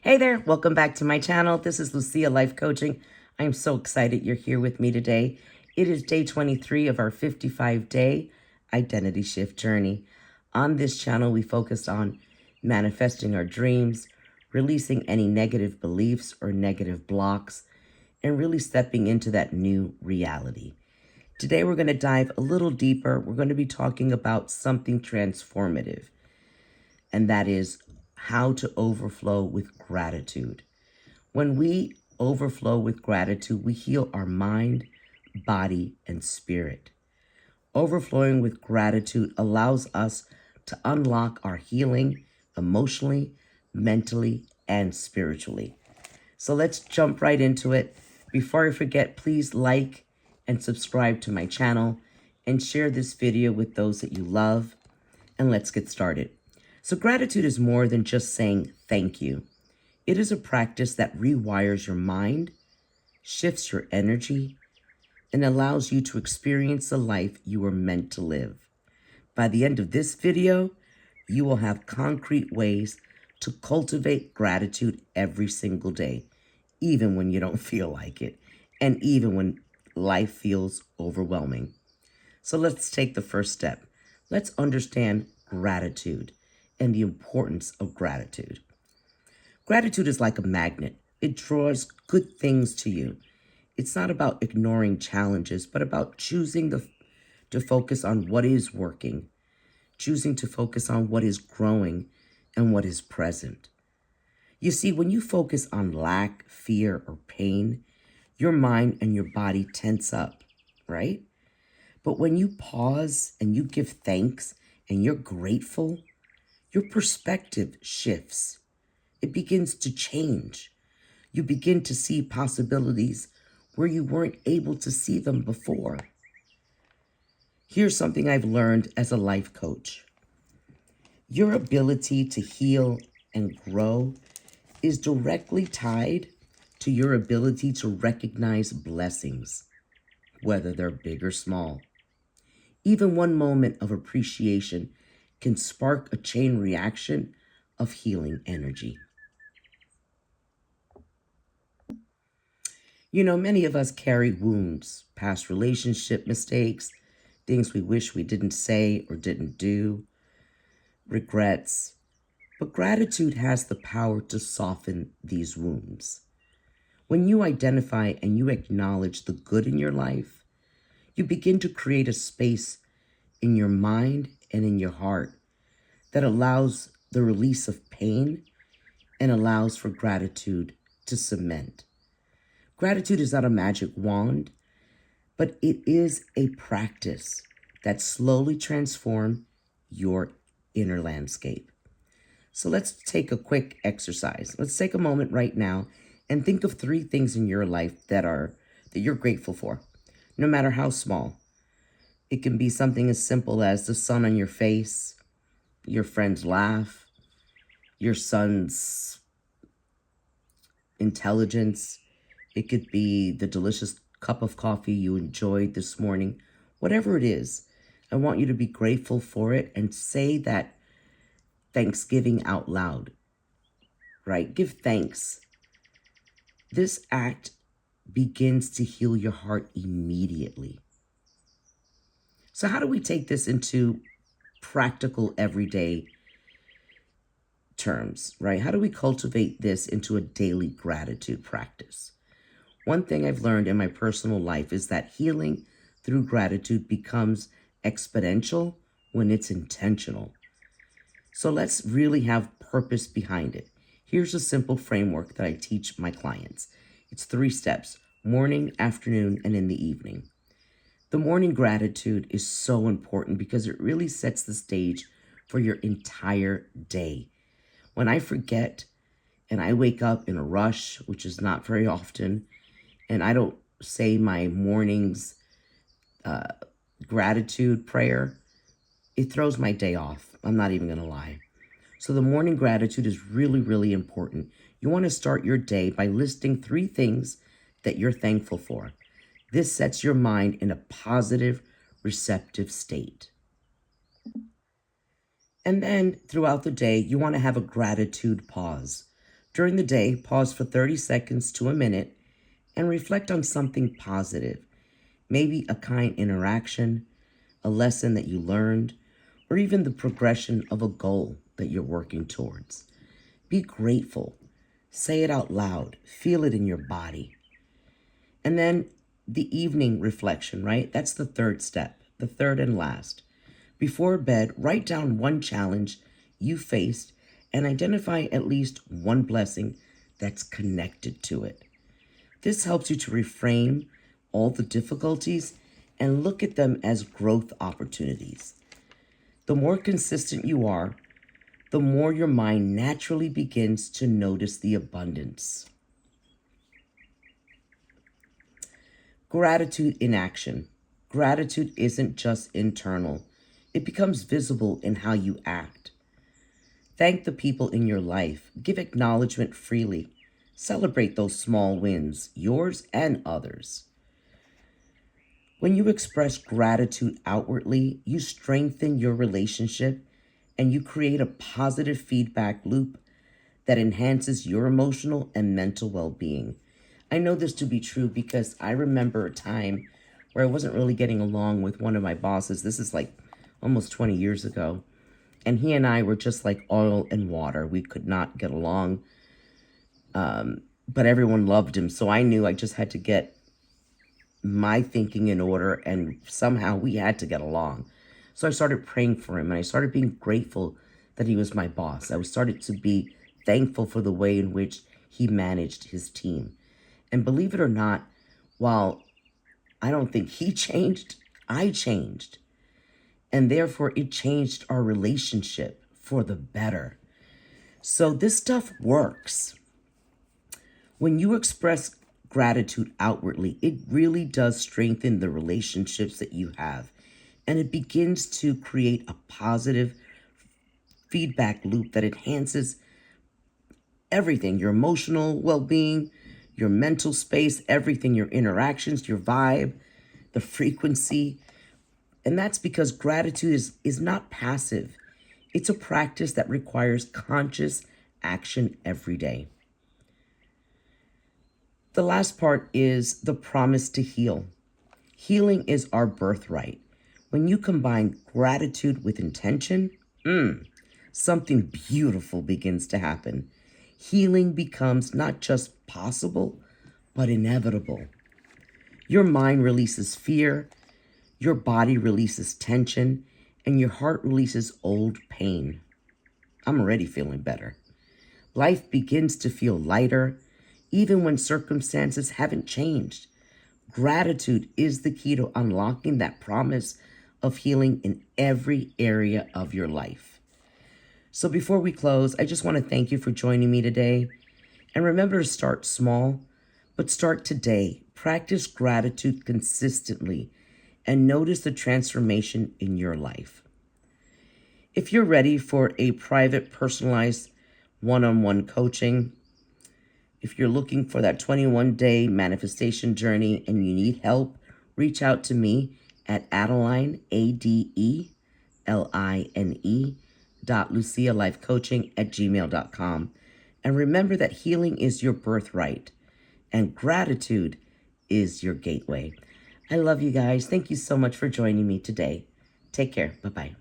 Hey there, welcome back to my channel. This is Lucia Life Coaching. I'm so excited you're here with me today. It is day 23 of our 55-day identity shift journey. On this channel, we focus on manifesting our dreams, releasing any negative beliefs or negative blocks, and really stepping into that new reality. Today, we're going to dive a little deeper. We're going to be talking about something transformative, and that is how to overflow with gratitude. When we overflow with gratitude, we heal our mind, body, and spirit. Overflowing with gratitude allows us to unlock our healing emotionally, mentally, and spiritually. So let's jump right into it. Before I forget, please like and subscribe to my channel and share this video with those that you love. And let's get started. So gratitude is more than just saying thank you. It is a practice that rewires your mind, shifts your energy, and allows you to experience the life you were meant to live. By the end of this video, you will have concrete ways to cultivate gratitude every single day, even when you don't feel like it, and even when life feels overwhelming. So let's take the first step. Let's understand gratitude and the importance of gratitude. Gratitude is like a magnet. It draws good things to you. It's not about ignoring challenges, but about choosing to focus on what is working, choosing to focus on what is growing and what is present. You see, when you focus on lack, fear, or pain, your mind and your body tense up, right? But when you pause and you give thanks and you're grateful, your perspective shifts. It begins to change. You begin to see possibilities where you weren't able to see them before. Here's something I've learned as a life coach. Your ability to heal and grow is directly tied to your ability to recognize blessings, whether they're big or small. Even one moment of appreciation can spark a chain reaction of healing energy. You know, many of us carry wounds, past relationship mistakes, things we wish we didn't say or didn't do, regrets. But gratitude has the power to soften these wounds. When you identify and you acknowledge the good in your life, you begin to create a space in your mind and in your heart that allows the release of pain and allows for gratitude to cement. Gratitude is not a magic wand, but it is a practice that slowly transforms your inner landscape. So let's take a quick exercise. Let's take a moment right now and think of 3 things in your life that you're grateful for, no matter how small. It can be something as simple as the sun on your face, your friend's laugh, your son's intelligence. It could be the delicious cup of coffee you enjoyed this morning. Whatever it is, I want you to be grateful for it and say that Thanksgiving out loud, right? Give thanks. This act begins to heal your heart immediately. So how do we take this into practical everyday terms, right? How do we cultivate this into a daily gratitude practice? One thing I've learned in my personal life is that healing through gratitude becomes exponential when it's intentional. So let's really have purpose behind it. Here's a simple framework that I teach my clients. It's 3 steps: morning, afternoon, and in the evening. The morning gratitude is so important because it really sets the stage for your entire day. When I forget and I wake up in a rush, which is not very often, and I don't say my morning's gratitude prayer, it throws my day off. I'm not even going to lie. So the morning gratitude is really, really important. You want to start your day by listing 3 things that you're thankful for. This sets your mind in a positive, receptive state. And then throughout the day, you want to have a gratitude pause. During the day, pause for 30 seconds to a minute and reflect on something positive, maybe a kind interaction, a lesson that you learned, or even the progression of a goal that you're working towards. Be grateful. Say it out loud. Feel it in your body. And then the evening reflection, right? That's the third step, the third and last. Before bed, write down one challenge you faced and identify at least one blessing that's connected to it. This helps you to reframe all the difficulties and look at them as growth opportunities. The more consistent you are, the more your mind naturally begins to notice the abundance. Gratitude in action. Gratitude isn't just internal. It becomes visible in how you act. Thank the people in your life. Give acknowledgement freely. Celebrate those small wins, yours and others. When you express gratitude outwardly, you strengthen your relationship and you create a positive feedback loop that enhances your emotional and mental well-being. I know this to be true because I remember a time where I wasn't really getting along with one of my bosses. This is like almost 20 years ago. And he and I were just like oil and water. We could not get along, but everyone loved him. So I knew I just had to get my thinking in order, and somehow we had to get along. So I started praying for him, and I started being grateful that he was my boss. I started to be thankful for the way in which he managed his team. And believe it or not, while I don't think he changed, I changed. And therefore, it changed our relationship for the better. So this stuff works. When you express gratitude outwardly, it really does strengthen the relationships that you have. And it begins to create a positive feedback loop that enhances everything, your emotional well-being, your mental space, everything, your interactions, your vibe, the frequency. And that's because gratitude is not passive. It's a practice that requires conscious action every day. The last part is the promise to heal. Healing is our birthright. When you combine gratitude with intention, something beautiful begins to happen. Healing becomes not just possible, but inevitable. Your mind releases fear, your body releases tension, and your heart releases old pain. I'm already feeling better. Life begins to feel lighter, even when circumstances haven't changed. Gratitude is the key to unlocking that promise of healing in every area of your life. So before we close, I just want to thank you for joining me today. And remember to start small, but start today. Practice gratitude consistently and notice the transformation in your life. If you're ready for a private, personalized, one-on-one coaching, if you're looking for that 21-day manifestation journey and you need help, reach out to me at Adeline, ADELINE.LuciaLifeCoaching@gmail.com. And remember that healing is your birthright and gratitude is your gateway. I love you guys. Thank you so much for joining me today. Take care. Bye-bye.